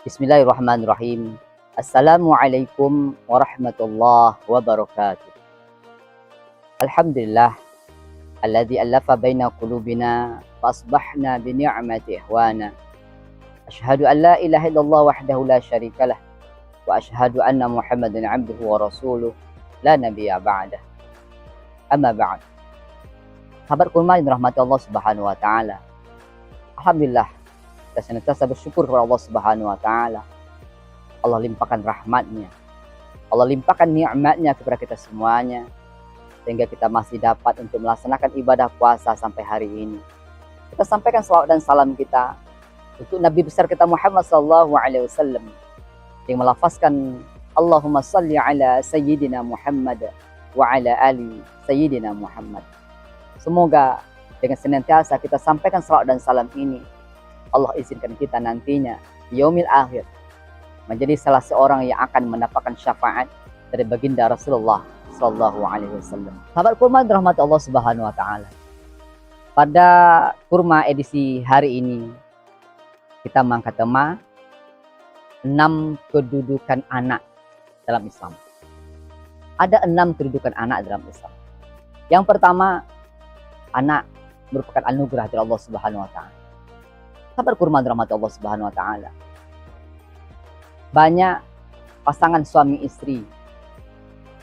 Bismillahirrahmanirrahim. Assalamualaikum warahmatullahi wabarakatuh. Alhamdulillah alladzi allafa baina qulubina fa asbahna bi ni'mati ihwana. Asyhadu an la ilaha illallah wahdahu la syarikalah wa asyhadu anna Muhammadan 'abduhu wa rasuluh la nabiyya ba'dah. Amma ba'd. Sahabat kurma yang dirahmati Allah Subhanahu wa taala. Alhamdulillah, kita senantiasa bersyukur kepada Allah Subhanahu wa taala. Allah limpahkan rahmatnya, Allah limpahkan nikmatnya kepada kita semuanya, sehingga kita masih dapat untuk melaksanakan ibadah puasa sampai hari ini. Kita sampaikan salawat dan salam kita untuk Nabi besar kita Muhammad sallallahu alaihi wasallam yang melafazkan Allahumma salli ala sayyidina Muhammad wa ala ali sayyidina Muhammad. Semoga dengan senantiasa kita sampaikan salawat dan salam ini, Allah izinkan kita nantinya di yaumil akhir menjadi salah seorang yang akan mendapatkan syafaat dari baginda Rasulullah sallallahu alaihi wasallam. Sahabat kurma dirahmati Allah Subhanahu wa taala. Pada kurma edisi hari ini kita mengangkat tema 6 kedudukan anak dalam Islam. Ada 6 kedudukan anak dalam Islam. Yang pertama, anak merupakan anugerah dari Allah Subhanahu wa taala. Sahabat kurma dirahmati Allah Subhanahu wa taala. Banyak pasangan suami istri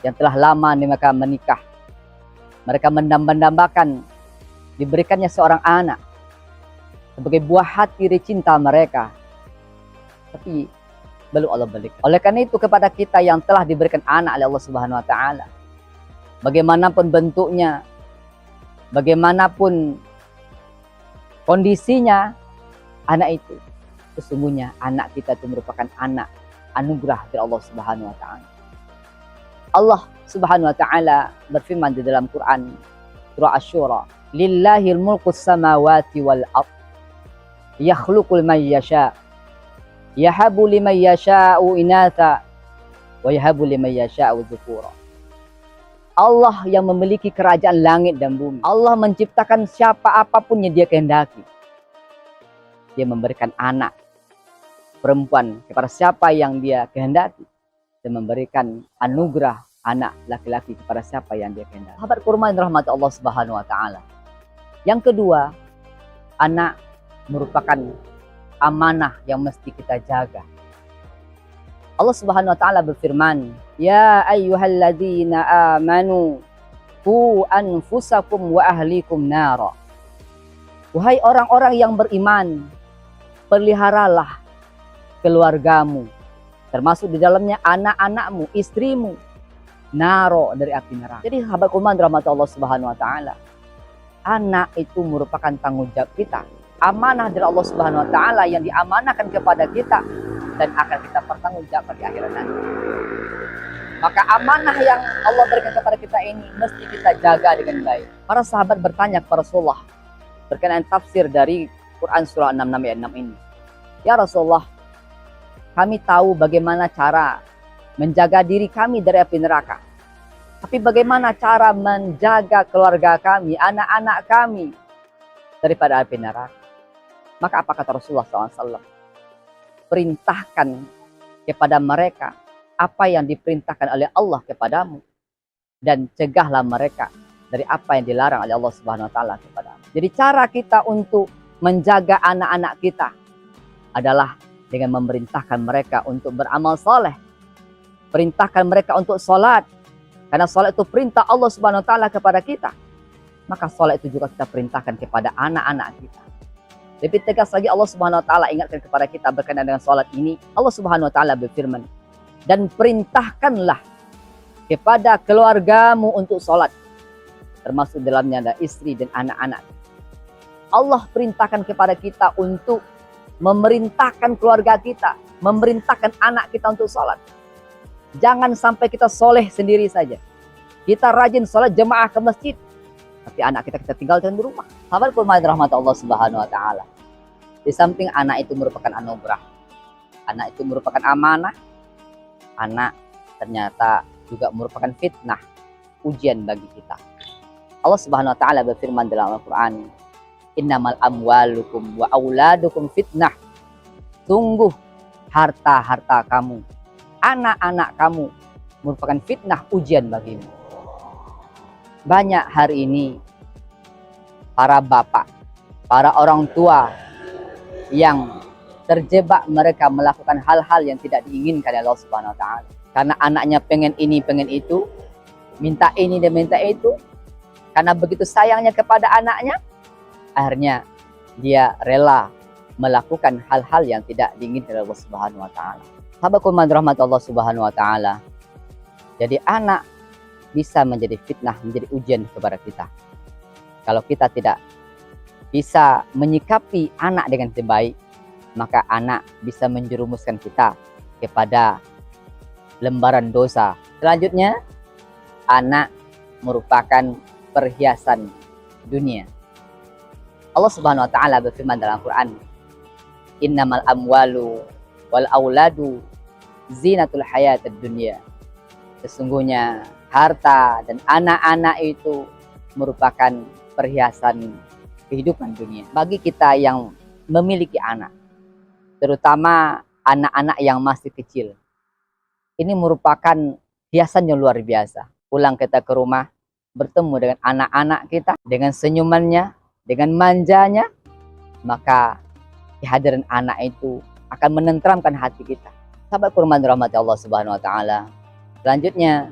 yang telah lama mereka menikah. Mereka mendambakan diberikannya seorang anak sebagai buah hati cinta mereka. Tapi belum Allah berikan. Oleh karena itu kepada kita yang telah diberikan anak oleh Allah Subhanahu wa taala, bagaimanapun bentuknya, bagaimanapun kondisinya, anak itu sesungguhnya anak kita itu merupakan anak anugerah dari Allah Subhanahu wa taala. Allah Subhanahu wa taala berfirman di dalam Quran surah Asy-Syura, "Lillahil mulkus samawati wal ardh, yakhluqu man yasha, yahabu liman yasha'u inatha wa yahabu liman yasha'u dzukura." Allah yang memiliki kerajaan langit dan bumi. Allah menciptakan siapa apapun yang Dia kehendaki. Dia memberikan anak perempuan kepada siapa yang Dia kehendaki, dan memberikan anugerah anak laki-laki kepada siapa yang Dia kehendaki. Sahabat kurma yang rahmat Allah Subhanahu wa taala. Yang kedua, anak merupakan amanah yang mesti kita jaga. Allah Subhanahu wa taala berfirman, "Ya ayyuhalladzina amanu qu anfusakum wa ahlikum nara." Wahai orang-orang yang beriman, peliharalah keluargamu, termasuk di dalamnya anak-anakmu, istrimu, naro dari api neraka. Jadi sahabat kurma dirahmati Allah Subhanahu wa taala, anak itu merupakan tanggung jawab kita, amanah dari Allah Subhanahu wa taala yang diamanahkan kepada kita dan akan kita pertanggungjawabkan di akhirat nanti. Maka amanah yang Allah berikan kepada kita ini mesti kita jaga dengan baik. Para sahabat bertanya kepada Rasulullah berkenaan tafsir dari Quran surah 66 ayat 6 ini. Ya Rasulullah, kami tahu bagaimana cara menjaga diri kami dari api neraka. Tapi bagaimana cara menjaga keluarga kami, anak-anak kami daripada api neraka? Maka apa kata Rasulullah SAW? Perintahkan kepada mereka apa yang diperintahkan oleh Allah kepadamu, dan cegahlah mereka dari apa yang dilarang oleh Allah Subhanahu wa taala kepadamu. Jadi cara kita untuk menjaga anak-anak kita adalah dengan memerintahkan mereka untuk beramal soleh. Perintahkan mereka untuk sholat. Karena sholat itu perintah Allah Subhanahu wa taala kepada kita. Maka sholat itu juga kita perintahkan kepada anak-anak kita. Lebih tegas lagi Allah Subhanahu wa taala ingatkan kepada kita berkenaan dengan sholat ini. Allah Subhanahu wa taala berfirman, "Dan perintahkanlah kepada keluargamu untuk sholat." Termasuk dalamnya ada istri dan anak-anak. Allah perintahkan kepada kita untuk memerintahkan keluarga kita, memerintahkan anak kita untuk sholat. Jangan sampai kita soleh sendiri saja. Kita rajin sholat jemaah ke masjid, tapi anak kita tinggalkan di rumah. Sahabat kurma rahmat Allah Subhanahu wa taala. Di samping anak itu merupakan anugerah, anak itu merupakan amanah, anak ternyata juga merupakan fitnah, ujian bagi kita. Allah Subhanahu wa taala berfirman dalam Al-Qur'an, "Innamal amwalukum wa auladukum fitnah." Sungguh harta-harta kamu, anak-anak kamu merupakan fitnah ujian bagimu. Banyak hari ini para bapak, para orang tua yang terjebak mereka melakukan hal-hal yang tidak diinginkan oleh Allah Subhanahu wa taala. Karena anaknya pengen ini, pengen itu, minta ini dan minta itu. Karena begitu sayangnya kepada anaknya, akhirnya dia rela melakukan hal-hal yang tidak diinginkan oleh Allah Subhanahu wa taala. Sahabatku rahmat Allah Subhanahu wa taala. Jadi anak bisa menjadi fitnah, menjadi ujian kepada kita. Kalau kita tidak bisa menyikapi anak dengan baik, maka anak bisa menjerumuskan kita kepada lembaran dosa. Selanjutnya, anak merupakan perhiasan dunia. Allah Subhanahu wa taala berfirman dalam Quran, "Innamal amwalu wal auladu zinatul hayatid dunya." Sesungguhnya harta dan anak-anak itu merupakan perhiasan kehidupan dunia. Bagi kita yang memiliki anak, terutama anak-anak yang masih kecil, ini merupakan hiasan yang luar biasa. Pulang kita ke rumah, bertemu dengan anak-anak kita, dengan senyumannya, dengan manjanya, maka kehadiran anak itu akan menenteramkan hati kita. Sahabat kurban rahmat Allah Subhanahu wa taala. Selanjutnya,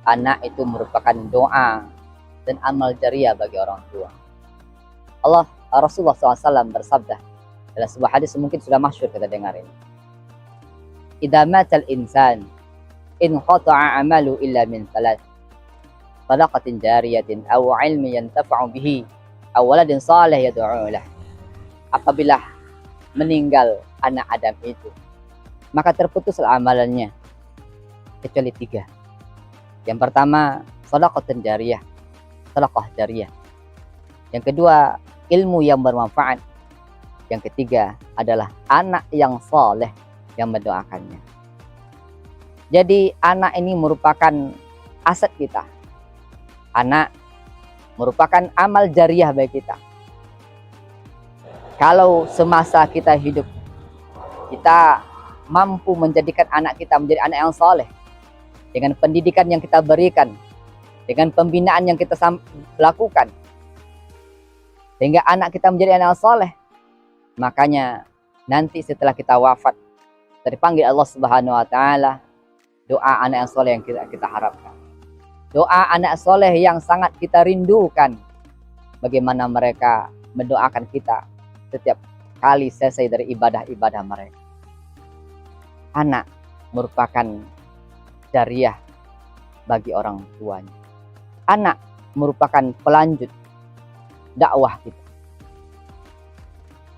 anak itu merupakan doa dan amal jariah bagi orang tua. Rasulullah SAW bersabda dalam sebuah hadis, mungkin sudah masyhur kita dengar ini. Idza matal insan in qata'a amalu illa min thalath. Sadaqatin jariyatin aw ilmin yantafa'u bihi aw waladin salih yad'u lah. Apabila meninggal anak Adam itu, maka terputuslah amalannya kecuali 3. Yang pertama, sadaqatin jariyah, sedekah jariyah. Yang kedua, ilmu yang bermanfaat. Yang ketiga adalah anak yang saleh yang mendoakannya. Jadi anak ini merupakan aset kita. Anak merupakan amal jariah bagi kita. Kalau semasa kita hidup, kita mampu menjadikan anak kita menjadi anak yang saleh, dengan pendidikan yang kita berikan, dengan pembinaan yang kita lakukan, sehingga anak kita menjadi anak yang saleh, makanya nanti setelah kita wafat, terpanggil Allah Subhanahu wa taala, doa anak yang soleh yang kita harapkan. Doa anak soleh yang sangat kita rindukan. Bagaimana mereka mendoakan kita setiap kali selesai dari ibadah-ibadah mereka. Anak merupakan jariah bagi orang tuanya. Anak merupakan pelanjut dakwah kita.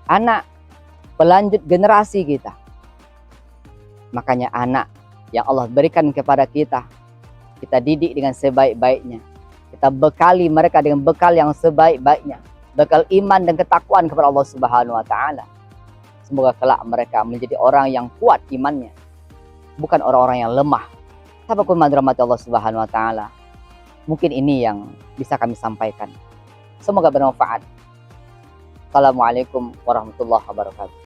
Anak pelanjut generasi kita. Makanya anak yang Allah berikan kepada kita, kita didik dengan sebaik-baiknya. Kita bekali mereka dengan bekal yang sebaik-baiknya. Bekal iman dan ketakwaan kepada Allah Subhanahu wa taala. Semoga kelak mereka menjadi orang yang kuat imannya, bukan orang-orang yang lemah. Sahabatku rahmat Allah Subhanahu wa taala. Mungkin ini yang bisa kami sampaikan. Semoga bermanfaat. Assalamualaikum warahmatullahi wabarakatuh.